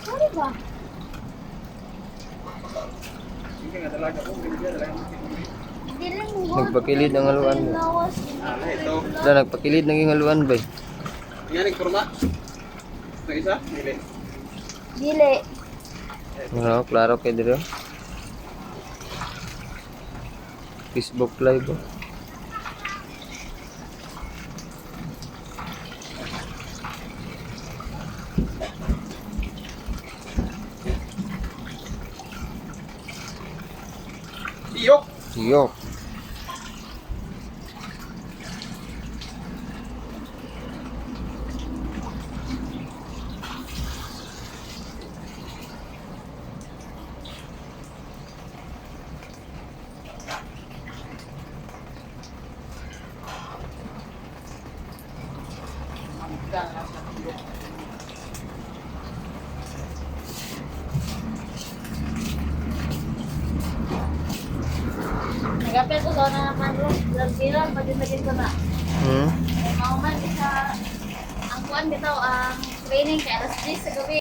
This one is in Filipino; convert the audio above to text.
Sorry ba? Nagpakilid ng haluan ba? Wala, nagpakilid ng haluan ba? Yan ang kurma. Ito isa? Dili. Dili. Ano, klaro kayo dito? Facebook live ba? Iyok. Yok. Nagapit ko doon na naman ro. Bilang pagdimagin ko na. Hmm? Mauman isa ang kuan bitaw ang training kay alas 10 sa gabi.